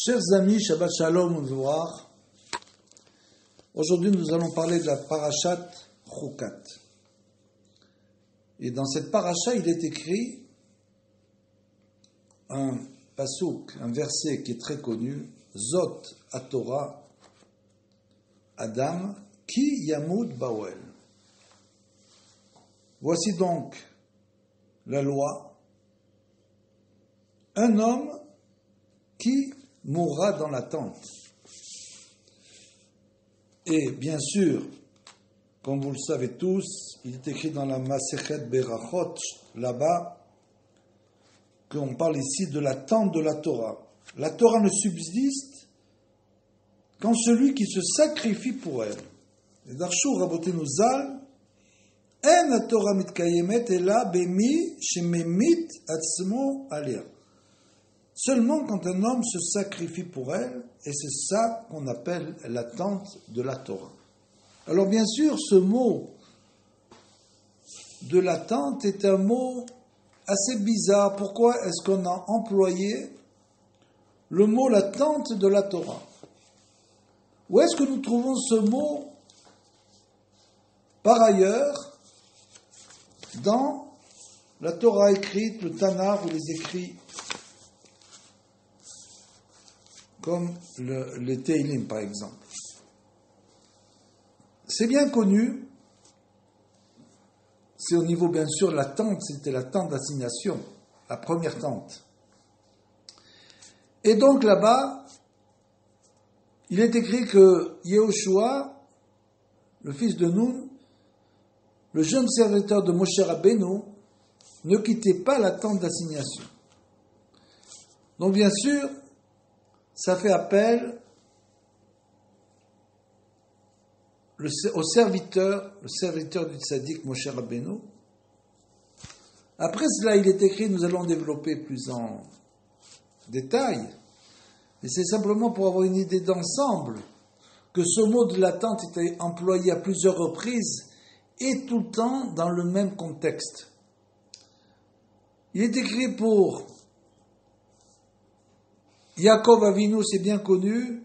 Chers amis, Shabbat Shalom U'Mevorach. Aujourd'hui, nous allons parler de la parashat Chukat. Et dans cette parasha, il est écrit un pasuk, un verset qui est très connu, Zot HaTorah Adam Ki Yamud Ba'oel. Voici donc la loi, un homme qui mourra dans la tente. Et bien sûr, comme vous le savez tous, il est écrit dans la Masechet Berachot, là-bas, qu'on parle ici de la tente de la Torah. La Torah ne subsiste qu'en celui qui se sacrifie pour elle. Et Darshu Rabotenu Zal, En HaTorah mitkayemet ela bemi shememit atzmo alea. Seulement quand un homme se sacrifie pour elle, et c'est ça qu'on appelle l'attente de la Torah. Alors bien sûr, ce mot de l'attente est un mot assez bizarre. Pourquoi est-ce qu'on a employé le mot l'attente de la Torah? Où est-ce que nous trouvons ce mot par ailleurs dans la Torah écrite, le Tanakh ou les écrits comme le Teilim par exemple? C'est bien connu, c'est au niveau bien sûr de la tente, c'était la tente d'assignation, la première tente. Et donc là-bas, il est écrit que Yehoshua, le fils de Nun, le jeune serviteur de Moshe Rabbeinu, ne quittait pas la tente d'assignation. Donc bien sûr, ça fait appel au serviteur, le serviteur du tzaddik Moshe Rabbeinu. Après cela, il est écrit, nous allons développer plus en détail, mais c'est simplement pour avoir une idée d'ensemble que ce mot de l'attente était employé à plusieurs reprises et tout le temps dans le même contexte. Il est écrit pour Yaakov Avinu, c'est bien connu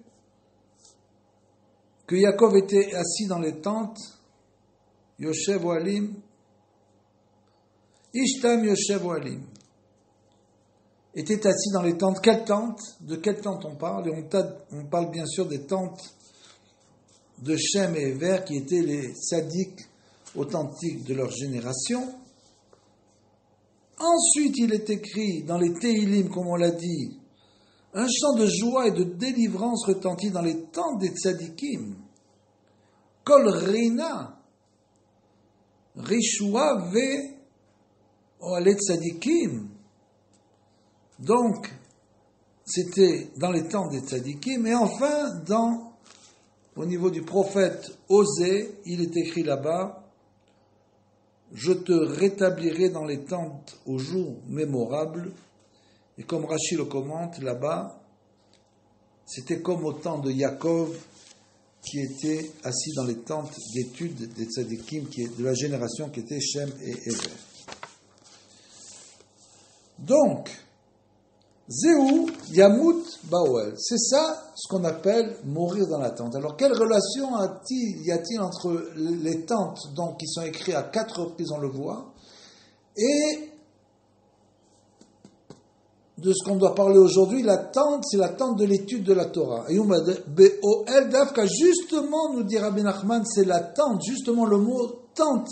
que Yaakov était assis dans les tentes, Yoshev Ohalim, Ishtam Yoshev Ohalim, était assis dans les tentes. Quelle tente? De quelle tente on parle? Et on parle bien sûr des tentes de Shem et Ever, qui étaient les sadiques authentiques de leur génération. Ensuite, il est écrit dans les Teilim, comme on l'a dit, un chant de joie et de délivrance retentit dans les tentes des tzadikim. Kol Rina, Rishua ve Oale tzadikim. Donc, c'était dans les tentes des tzadikim. Et enfin, au niveau du prophète Osée, il est écrit là-bas, je te rétablirai dans les tentes au jour mémorable. Et comme Rashi le commente là-bas, c'était comme au temps de Yaakov qui était assis dans les tentes d'études des tzadikim, de la génération qui était Shem et Ever. Donc, Zéhu Yamut Ba'oel, c'est ça ce qu'on appelle mourir dans la tente. Alors, quelle relation y a-t-il entre les tentes donc, qui sont écrites à 4 reprises, on le voit, et de ce qu'on doit parler aujourd'hui, la tente, c'est la tente de l'étude de la Torah. Et Be'oel Dafka, justement, nous dit Rabbi Nachman, c'est la tente, justement le mot tente,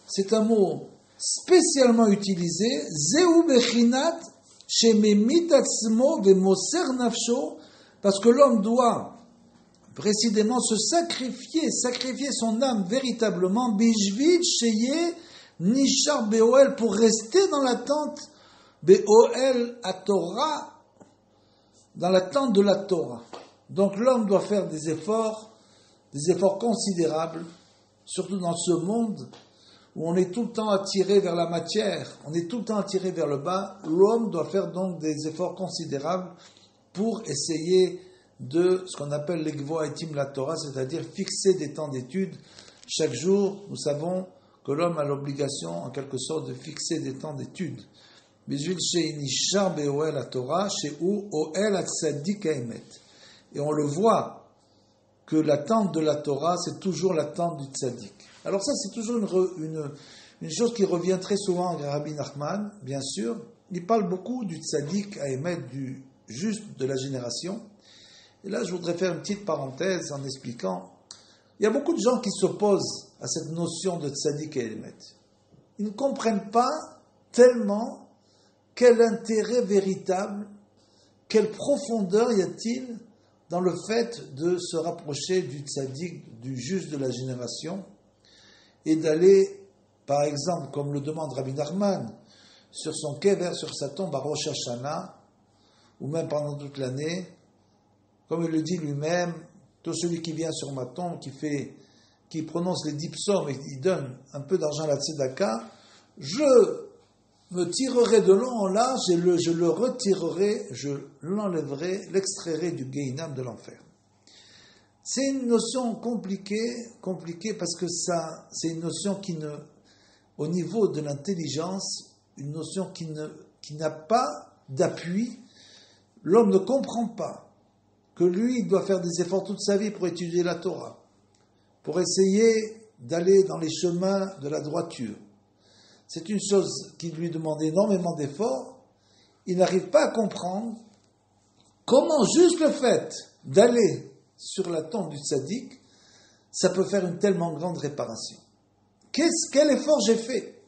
c'est un mot spécialement utilisé, Zeu Bechinat Shememit Atzmo Vemoser Nafsho, parce que l'homme doit précisément se sacrifier son âme véritablement, Bishvil Sheye Nishar Be'oel, pour rester dans la tente Be'oel HaTorah, dans la tente de la Torah. Donc l'homme doit faire des efforts considérables, surtout dans ce monde où on est tout le temps attiré vers la matière, on est tout le temps attiré vers le bas. L'homme doit faire donc des efforts considérables pour essayer de ce qu'on appelle l'Egvo Haitim la Torah, c'est-à-dire fixer des temps d'études. Chaque jour, nous savons que l'homme a l'obligation, en quelque sorte, de fixer des temps d'études. בשביל שנשאר באוהל התורה, שהוא אוהל הצדיק האמת. Et on le voit que l'attente de la Torah, c'est toujours l'attente du tzaddik. Alors ça, c'est toujours une chose qui revient très souvent à Rabbi Nachman, bien sûr. Il parle beaucoup du tzaddik à émettre, du juste de la génération. Et là, je voudrais faire une petite parenthèse en expliquant. Il y a beaucoup de gens qui s'opposent à cette notion de tzaddik à émettre. Ils ne comprennent pas tellement quel intérêt véritable, quelle profondeur y a-t-il dans le fait de se rapprocher du tzaddik, du juste de la génération, et d'aller, par exemple, comme le demande Rabbi Nachman, sur son kever, sur sa tombe à Rosh Hashanah, ou même pendant toute l'année, comme il le dit lui-même, tout celui qui vient sur ma tombe, qui prononce les 10 psaumes et qui donne un peu d'argent à la tzedaka, je me tirerai de long en large et je le retirerai, je l'enlèverai, l'extrairai du Gehinam de l'enfer. C'est une notion compliquée parce que ça, c'est une notion qui ne, au niveau de l'intelligence, une notion qui n'a pas d'appui. L'homme ne comprend pas que lui, il doit faire des efforts toute sa vie pour étudier la Torah, pour essayer d'aller dans les chemins de la droiture. C'est une chose qui lui demande énormément d'efforts. Il n'arrive pas à comprendre comment juste le fait d'aller sur la tombe du tzaddik, ça peut faire une tellement grande réparation. Quel effort j'ai fait?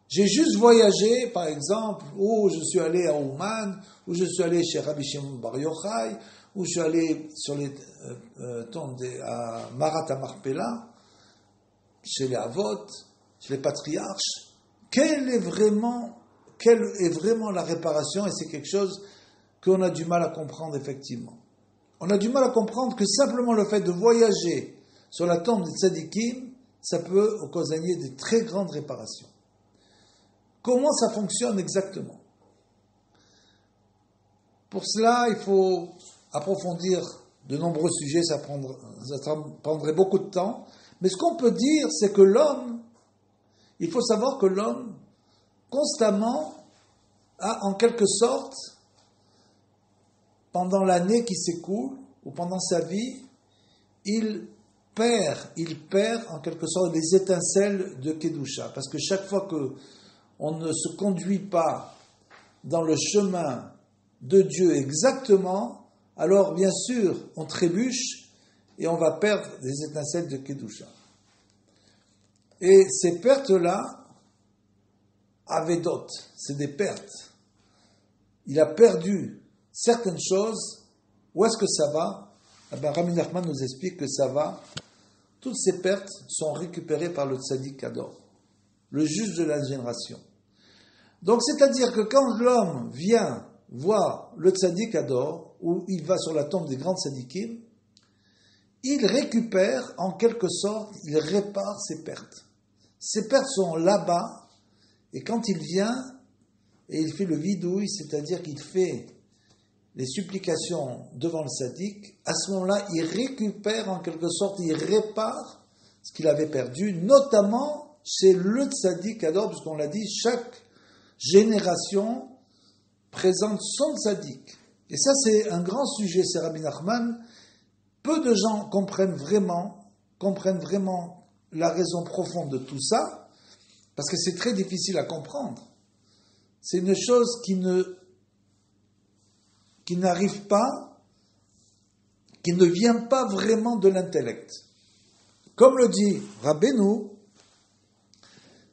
J'ai juste voyagé, par exemple, ou je suis allé à Ouman, ou je suis allé chez Rabbi Shimon Bar Yochai, ou je suis allé sur les tombes à Marat Marpella, chez les Avot, chez les patriarches. Quelle est vraiment la réparation? Et c'est quelque chose qu'on a du mal à comprendre, effectivement. On a du mal à comprendre que simplement le fait de voyager sur la tombe des tzadikim, ça peut occasionner de très grandes réparations. Comment ça fonctionne exactement? Pour cela, il faut approfondir de nombreux sujets, ça prendrait beaucoup de temps. Mais ce qu'on peut dire, c'est que il faut savoir que l'homme, constamment, a en quelque sorte, pendant l'année qui s'écoule, ou pendant sa vie, il perd en quelque sorte les étincelles de Kedusha. Parce que chaque fois qu'on ne se conduit pas dans le chemin de Dieu exactement, alors bien sûr, on trébuche et on va perdre les étincelles de Kedusha. Et ces pertes-là, avédot, c'est des pertes. Il a perdu certaines choses. Où est-ce que ça va? Rabbi Nachman nous explique que ça va. Toutes ces pertes sont récupérées par le tzaddik Hador, le juge de la génération. Donc, c'est-à-dire que quand l'homme vient voir le tzaddik Hador, ou il va sur la tombe des grands tzaddikim, il récupère, en quelque sorte, il répare ses pertes. Ces pertes sont là-bas, et quand il vient, et il fait le vidouille, c'est-à-dire qu'il fait les supplications devant le tzaddik, à ce moment-là, il récupère, en quelque sorte, il répare ce qu'il avait perdu, notamment chez le tzaddik Hador, puisqu'on l'a dit, chaque génération présente son tzaddik. Et ça, c'est un grand sujet, c'est Rabbi Nachman. Peu de gens comprennent vraiment la raison profonde de tout ça, parce que c'est très difficile à comprendre. C'est une chose qui n'arrive pas, qui ne vient pas vraiment de l'intellect. Comme le dit Rabbeinu,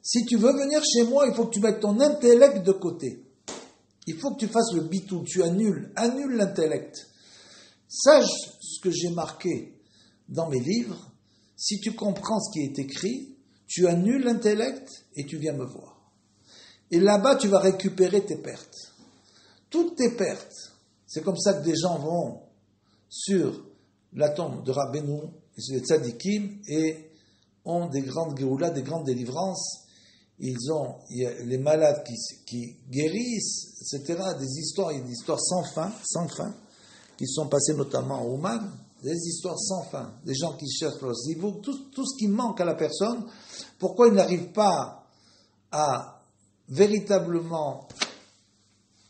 si tu veux venir chez moi, il faut que tu mettes ton intellect de côté. Il faut que tu fasses le bitou, tu annule l'intellect. Sache ce que j'ai marqué dans mes livres. Si tu comprends ce qui est écrit, tu annules l'intellect et tu viens me voir. Et là-bas, tu vas récupérer tes pertes. Toutes tes pertes. C'est comme ça que des gens vont sur la tombe de Rabbeinu, et sur les tzadikim, et ont des grandes géoulas, des grandes délivrances. Il y a les malades qui guérissent, etc. Il y a des histoires sans fin, qui sont passées notamment à Ouman, des histoires sans fin, des gens qui cherchent leur zivou, tout ce qui manque à la personne, pourquoi il n'arrive pas à véritablement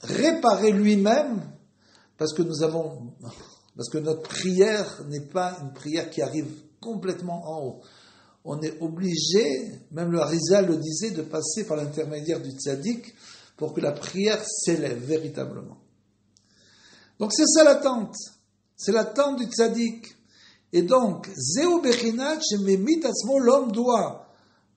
réparer lui-même, parce que notre prière n'est pas une prière qui arrive complètement en haut. On est obligé, même le Harizal le disait, de passer par l'intermédiaire du tzaddik pour que la prière s'élève véritablement. Donc c'est ça l'attente. C'est l'attente du tzaddik. Et donc, Zéou Bechinat Shememit Atzmo, l'homme doit,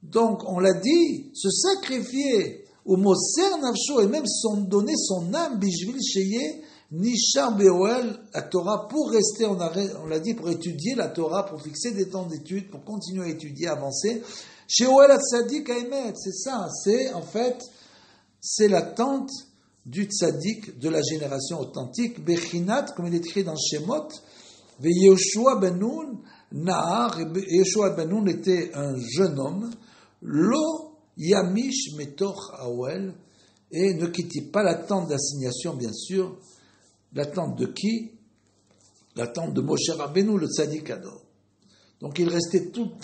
donc on l'a dit, se sacrifier au Moser Nafsho et même donner son âme, Bishvil Sheye, Nishar Beoel, la Torah, pour rester, on l'a dit, pour étudier la Torah, pour fixer des temps d'études, pour continuer à étudier, avancer. Chez Oel Tzadik Haemet, c'est ça, c'est l'attente du tzaddik de la génération authentique. Bechinat, comme il est écrit dans Shemot, Ve Yehoshua ben Nun, Nahar, Yehoshua ben Nun était un jeune homme, Lo Yamish Metoch Awel, et ne quittait pas l'attente d'assignation, bien sûr. L'attente de qui? L'attente de Moshe Rabbeinu, le tzaddik Ador. Donc il restait tout le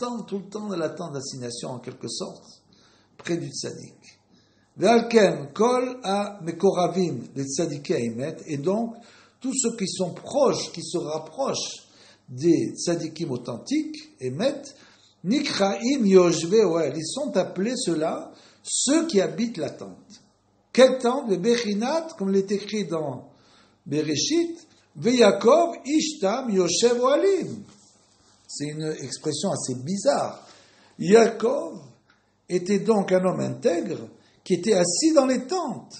temps dans l'attente d'assignation, en quelque sorte, près du tzaddik. Ve'alken kol a mekoravim le tzaddiké emet, et donc tous ceux qui sont proches, qui se rapprochent des tzaddikim authentiques, emet, nikraim yoshve oel, ils sont appelés ceux-là, ceux qui habitent la tente. Quelle tente? Le bechinat, comme il est écrit dans Bereshit, ve'Yakov ishtam yoshev oalim. C'est une expression assez bizarre. Yaakov était donc un homme intègre qui était assis dans les tentes.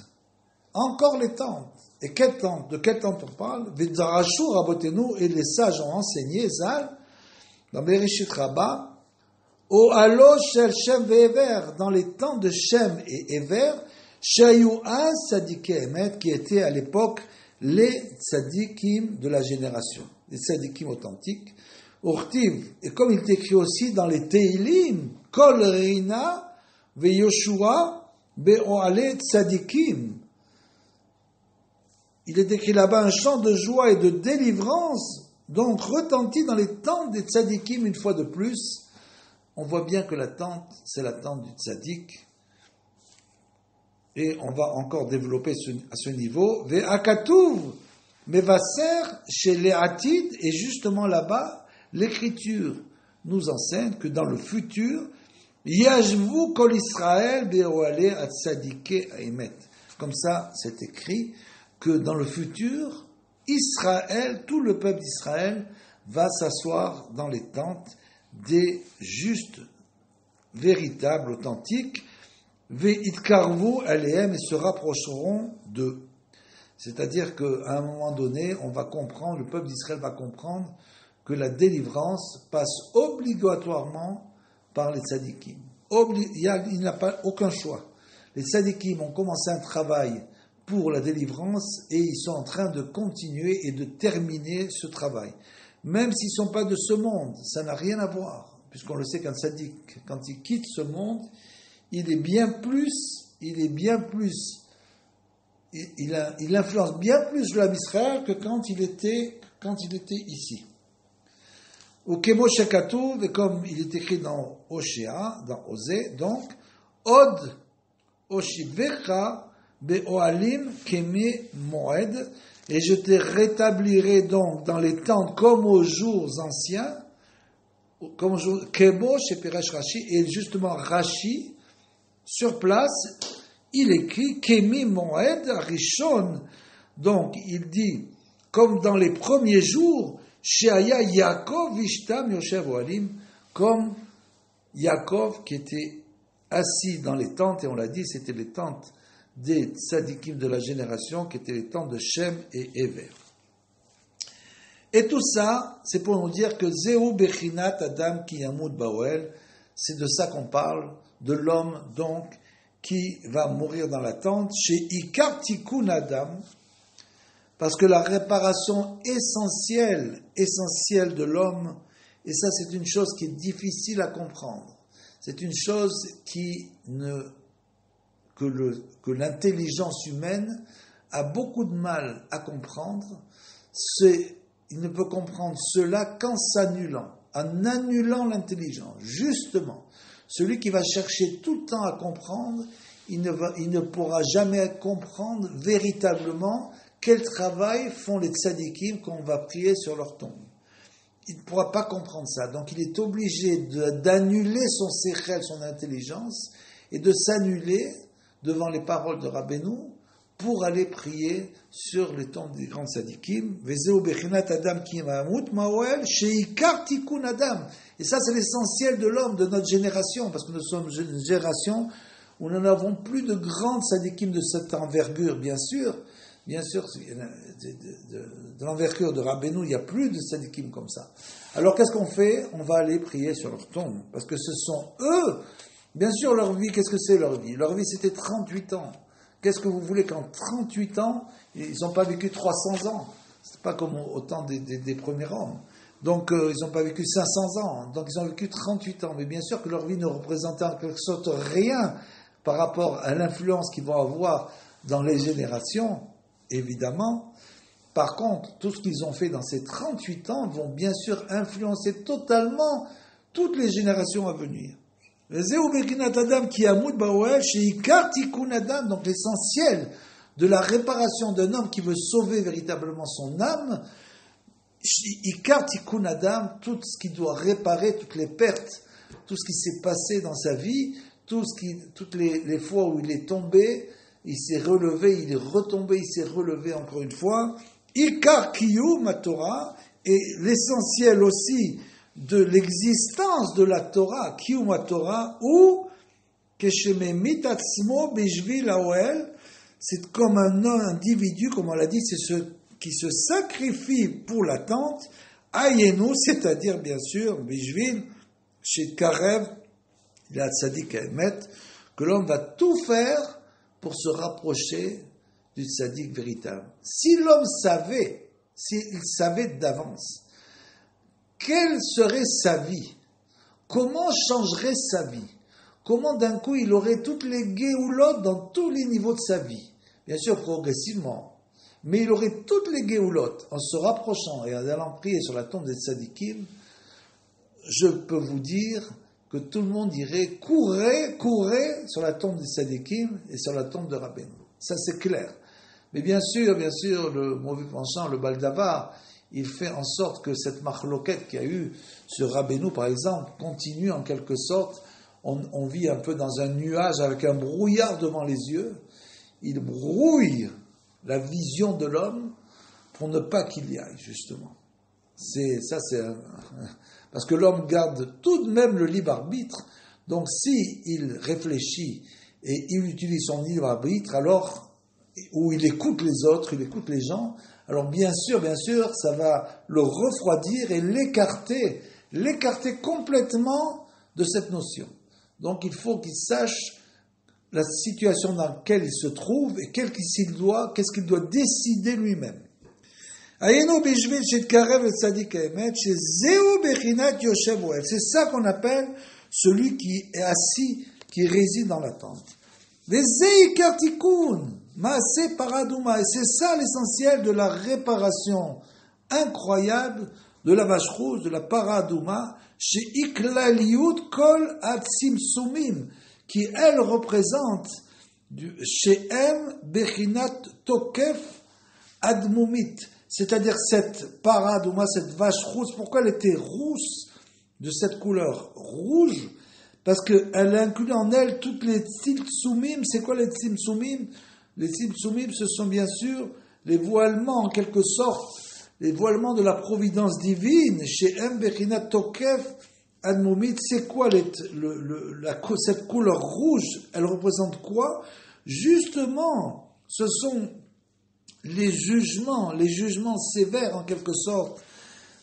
Encore les tentes. Et quelle tente? De quelle tente on parle? V'Zarashu Rabotenu, et les sages ont enseigné, Zal, dans Bereshit Rabbah, au Halo Shel Shem ve'Ever, dans les tentes de Shem et Ever, Shayu Az Tzadiké Emet, qui étaient à l'époque les tzadikim de la génération, les tzadikim authentiques. Urtiv, et comme il est écrit aussi dans les Teilim, Kol Reina ve'Yoshua be'oale tzadikim. Il est écrit là-bas un chant de joie et de délivrance, donc retentit dans les tentes des tzadikim une fois de plus. On voit bien que la tente, c'est la tente du tzadik. Et on va encore développer à ce niveau. Ve'akatuv mevaser chez les Atid, et justement là-bas, l'Écriture nous enseigne que dans le futur, Yashvu kol Israël be'oale atzadike haemet. Comme ça, c'est écrit que dans le futur, Israël, tout le peuple d'Israël, va s'asseoir dans les tentes des justes, véritables, authentiques, ve'itkarvu alehem, et se rapprocheront d'eux. C'est-à-dire qu'à un moment donné, on va comprendre, le peuple d'Israël va comprendre que la délivrance passe obligatoirement par les tzadikim. Il n'a pas aucun choix. Les tzadikim ont commencé un travail pour la délivrance et ils sont en train de continuer et de terminer ce travail. Même s'ils ne sont pas de ce monde, ça n'a rien à voir, puisqu'on le sait qu'un tzaddik, quand il quitte ce monde, il influence bien plus l'âme d'Israël que quand il était ici. Ou Kemo Shekatuv, et comme il est écrit dans Oshéa, dans Osée, donc, Od Oshivecha Be'oalim Keme Moed, et je te rétablirai donc dans les tentes comme aux jours anciens, comme aux jours, Kemo Sheperesh Rashi, et justement Rashi, sur place, il écrit Kemi Moed Rishon, donc il dit, comme dans les premiers jours, Sheaya Yaakov Ishtam Yoshev Oalim, comme Yaakov qui était assis dans les tentes, et on l'a dit, c'était les tentes des tzadikim de la génération, qui étaient les tentes de Shem et Ever. Et tout ça, c'est pour nous dire que Zéou Bechinat Adam Ki Yamud Baoel, c'est de ça qu'on parle, de l'homme donc qui va mourir dans la tente, chez Ikar Tikkun Adam, parce que la réparation essentielle de l'homme, et ça c'est une chose qui est difficile à comprendre, c'est une chose que l'intelligence humaine a beaucoup de mal à comprendre. Il ne peut comprendre cela qu'en s'annulant, en annulant l'intelligence. Justement, celui qui va chercher tout le temps à comprendre, il ne pourra jamais comprendre véritablement quel travail font les tzadikim quand on va prier sur leur tombe. Il ne pourra pas comprendre ça. Donc il est obligé d'annuler son séchel, son intelligence, et de s'annuler devant les paroles de Rabbeinu pour aller prier sur les tombes des grands tzadikim. Et ça, c'est l'essentiel de l'homme, de notre génération, parce que nous sommes une génération où nous n'avons plus de grands tzadikim de cette envergure, bien sûr, de l'envergure de Rabbeinu, il n'y a plus de tzadikim comme ça. Alors qu'est-ce qu'on fait? On va aller prier sur leur tombe, parce que ce sont eux, bien sûr, leur vie, qu'est-ce que c'est leur vie? Leur vie, c'était 38 ans. Qu'est-ce que vous voulez qu'en 38 ans, ils n'ont pas vécu 300 ans? C'est pas comme au temps des premiers hommes. Donc, ils n'ont pas vécu 500 ans. Donc, ils ont vécu 38 ans. Mais bien sûr que leur vie ne représentait en quelque sorte rien par rapport à l'influence qu'ils vont avoir dans les générations, évidemment. Par contre, tout ce qu'ils ont fait dans ces 38 ans vont bien sûr influencer totalement toutes les générations à venir. Donc l'essentiel de la réparation d'un homme qui veut sauver véritablement son âme, tout ce qu'il doit réparer, toutes les pertes, tout ce qui s'est passé dans sa vie, toutes les fois où il est tombé, il s'est relevé, il est retombé, il s'est relevé encore une fois. Ikar kiyum Torah, et l'essentiel aussi de l'existence de la Torah, kiyum Torah, ou keshememit atzmo bishvil haoel, c'est comme un individu, comme on l'a dit, c'est ce qui se sacrifie pour la tente, ayenu, c'est-à-dire bien sûr, bishvil, chez Karev, la tzaddik Emet, que l'homme va tout faire pour se rapprocher du tzaddik véritable. Si l'homme savait, s'il savait d'avance, quelle serait sa vie, comment changerait sa vie, comment d'un coup il aurait toutes les géoulottes dans tous les niveaux de sa vie, bien sûr progressivement, mais il aurait toutes les géoulottes en se rapprochant et en allant prier sur la tombe des tzaddikim, je peux vous dire que tout le monde irait, courez sur la tombe des tzaddikim et sur la tombe de Rabbeinu. Ça c'est clair. Mais bien sûr, le mauvais penchant, le baldavar, il fait en sorte que cette marloquette qu'il y a eu sur Rabbeinu, par exemple, continue en quelque sorte. On vit un peu dans un nuage avec un brouillard devant les yeux. Il brouille la vision de l'homme pour ne pas qu'il y aille, justement. Parce que l'homme garde tout de même le libre arbitre. Donc, il réfléchit et il utilise son libre arbitre, alors où il écoute les autres, il écoute les gens, alors bien sûr, ça va le refroidir et l'écarter complètement de cette notion. Donc il faut qu'il sache la situation dans laquelle il se trouve et qu'est-ce qu'il doit décider lui-même. C'est ça qu'on appelle celui qui est assis, qui réside dans la tente. Et c'est ça l'essentiel de la réparation incroyable de la vache rouge, de la paradouma, chez Iklaliyut Kol Atsimsumim, qui elle représente chez M Bechinat Tokef Admumit, c'est-à-dire cette paradouma, cette vache rouge. Pourquoi elle était rousse, de cette couleur rouge? Parce qu'elle inclut en elle toutes les tzimtzumim. C'est quoi les tzimtzumim? Les tzimtzumim, ce sont bien sûr les voilements, en quelque sorte, les voilements de la providence divine. Chez M. Bechinat Tokef Admumit, c'est quoi cette couleur rouge? Elle représente quoi? Justement, ce sont les jugements sévères, en quelque sorte.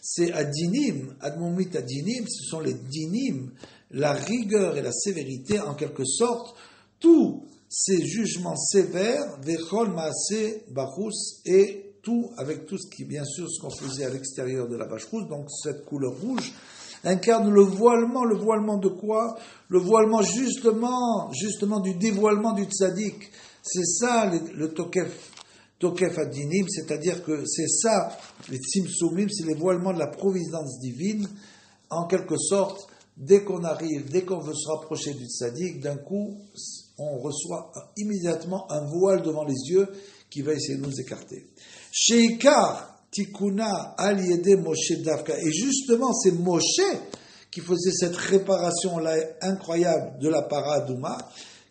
C'est Adinim, Admumit Adinim, ce sont les dinim, la rigueur et la sévérité, en quelque sorte, tous ces jugements sévères, Vechol Maaseh Barous, et tout, avec tout ce qui, bien sûr, ce qu'on faisait à l'extérieur de la vache rouge, donc cette couleur rouge, incarne le voilement de quoi? Le voilement justement du dévoilement du tzaddik. C'est ça le Tokef Adinim, c'est-à-dire que c'est ça, les Tzimtzumim, c'est les voilements de la providence divine, en quelque sorte. Dès qu'on veut se rapprocher du tzaddik, d'un coup, on reçoit immédiatement un voile devant les yeux qui va essayer de nous écarter. Sheikar Tikuna Al Yede Moshe Davka. Et justement, c'est Moshe qui faisait cette réparation-là incroyable de la paradouma,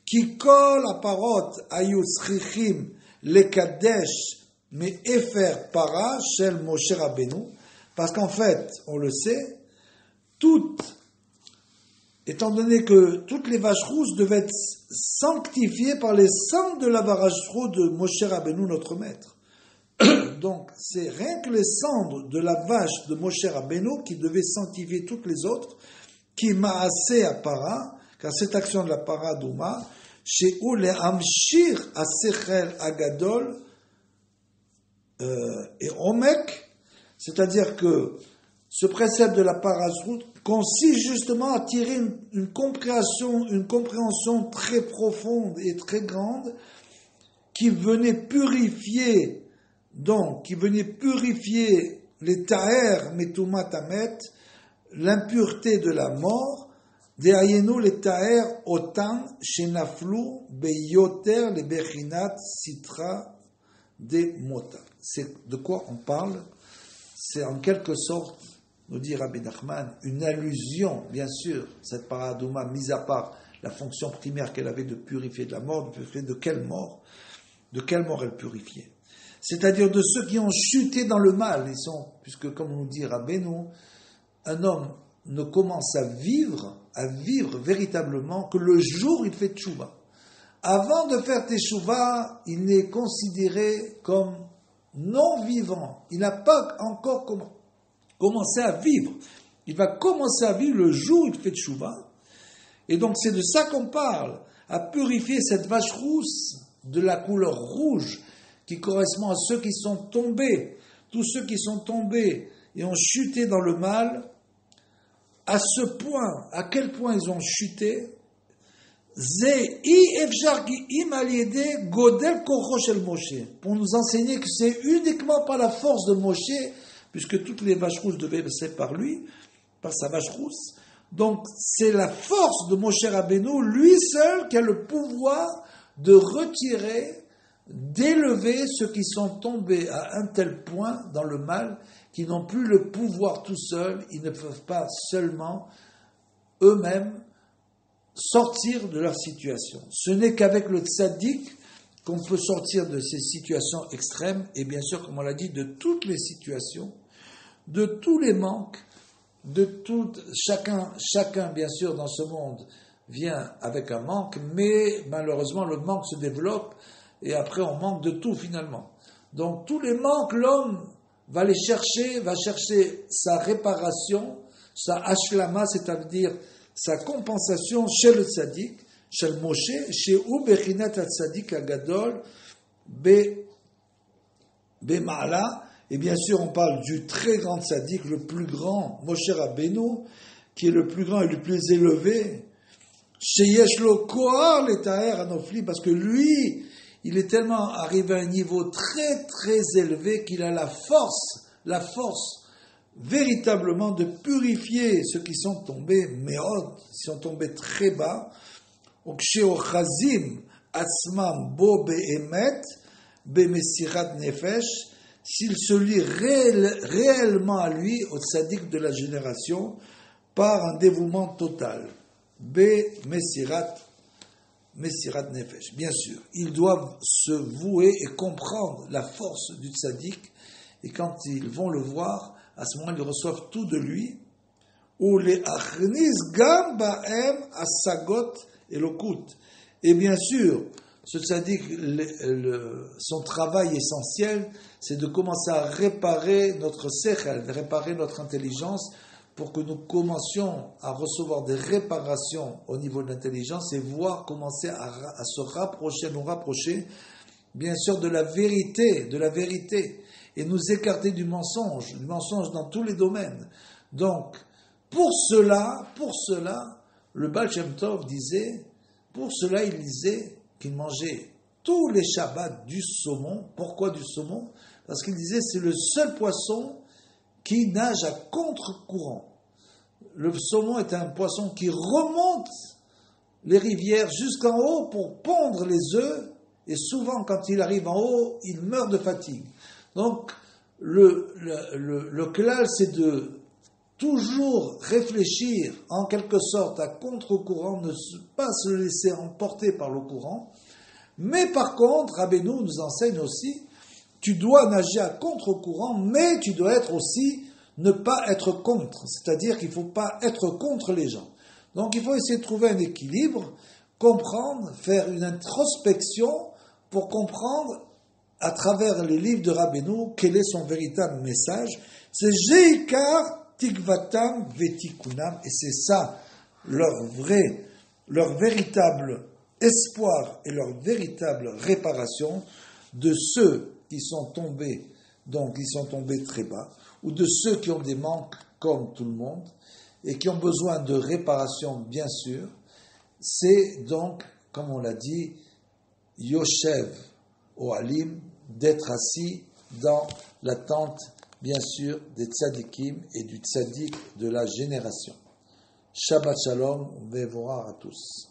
qui colle à parot ayut srichim le kadesh mais efer para shel Moshe Rabbeinu, parce qu'en fait, on le sait, étant donné que toutes les vaches rousses devaient être sanctifiées par les sangs de la vache rousse de Moshe Rabbeinu, notre maître. Donc, c'est rien que les cendres de la vache de Moshe Rabbeinu qui devaient sanctifier toutes les autres, qui ma'aseh à para, car cette action de la paradouma, chez où les amshir à sechel agadol et omek, c'est-à-dire que ce précepte de la paradouma consiste justement à tirer une compréhension très profonde et très grande qui venait purifier les ta'er metumat amet, l'impureté de la mort, de'ayenu les ta'er otan shenaflu beyoter le bechinat sitra de mota. C'est de quoi on parle? C'est en quelque sorte, nous dit Rabbi Nachman, une allusion, bien sûr, cette paradouma, mise à part la fonction primaire qu'elle avait de purifier de la mort, de purifier de quelle mort? De quelle mort elle purifiait? C'est-à-dire de ceux qui ont chuté dans le mal. Puisque comme nous dit Rabbeinu, un homme ne commence à vivre véritablement que le jour où il fait tchouva. Avant de faire teshuva, il n'est considéré comme non vivant. Il n'a pas encore commencé à vivre. Il va commencer à vivre le jour où il fait tchouva. Et donc c'est de ça qu'on parle, à purifier cette vache rousse de la couleur rouge qui correspond à ceux qui sont tombés, tous ceux qui sont tombés et ont chuté dans le mal, à ce point, à quel point ils ont chuté, pour nous enseigner que c'est uniquement par la force de Moshe, puisque toutes les vaches rousses devaient passer par lui, par sa vache rousse. Donc c'est la force de Moshe Rabbeinu, lui seul, qui a le pouvoir de retirer, d'élever ceux qui sont tombés à un tel point dans le mal, qui n'ont plus le pouvoir tout seuls, ils ne peuvent pas seulement eux-mêmes sortir de leur situation. Ce n'est qu'avec le tzaddik qu'on peut sortir de ces situations extrêmes, et bien sûr, comme on l'a dit, de toutes les situations, de tous les manques, chacun bien sûr dans ce monde vient avec un manque, mais malheureusement le manque se développe et après on manque de tout finalement. Donc tous les manques, l'homme va chercher sa réparation, sa ashlama, c'est-à-dire sa compensation chez le tzaddik, chez le Moshe, chez ou bechinat tzaddik agadol Ma'ala. Et bien sûr, on parle du très grand tzaddik, le plus grand, Moshe Rabbeinu, qui est le plus grand et le plus élevé. Sheyesh lo kohar le ta'er anofli, parce que lui, il est tellement arrivé à un niveau très très élevé qu'il a la force véritablement de purifier ceux qui sont tombés, meod, qui sont tombés très bas. Uksheo-chazim atzmam bo be'emet be'mesirat nefesh, s'il se lie réellement à lui, au tzaddik de la génération, par un dévouement total. Be'mesirat nefesh. Bien sûr, ils doivent se vouer et comprendre la force du tzaddik, et quand ils vont le voir, à ce moment, ils reçoivent tout de lui. Ou les achnis gam ba'em asagot elokut. Et bien sûr, ce tzaddik, son travail essentiel, c'est de commencer à réparer notre sechel, de réparer notre intelligence, pour que nous commencions à recevoir des réparations au niveau de l'intelligence et commencer à se rapprocher, à nous rapprocher, bien sûr, de la vérité, et nous écarter du mensonge dans tous les domaines. Donc, pour cela, le Baal Shem Tov disait, il disait qu'il mangeait tous les Shabbats du saumon. Pourquoi du saumon? Parce qu'il disait c'est le seul poisson qui nage à contre-courant. Le saumon est un poisson qui remonte les rivières jusqu'en haut pour pondre les œufs, et souvent quand il arrive en haut, il meurt de fatigue. Donc le klal, c'est de toujours réfléchir en quelque sorte à contre-courant, ne pas se laisser emporter par le courant. Mais par contre, Rabbeinu nous enseigne aussi, tu dois nager à contre-courant, mais tu dois être aussi, ne pas être contre. C'est-à-dire qu'il ne faut pas être contre les gens. Donc il faut essayer de trouver un équilibre, comprendre, faire une introspection pour comprendre à travers les livres de Rabbeinu quel est son véritable message. C'est Jeikar Tikvatam Vetikunam, et c'est ça leur véritable espoir et leur véritable réparation de ceux qui sont tombés, donc ils sont tombés très bas, ou de ceux qui ont des manques comme tout le monde, et qui ont besoin de réparation bien sûr. C'est donc, comme on l'a dit, Yoshev Ohalim, d'être assis dans la tente, bien sûr, des tzadikim et du tzadik de la génération. Shabbat Shalom, Vevorah à tous.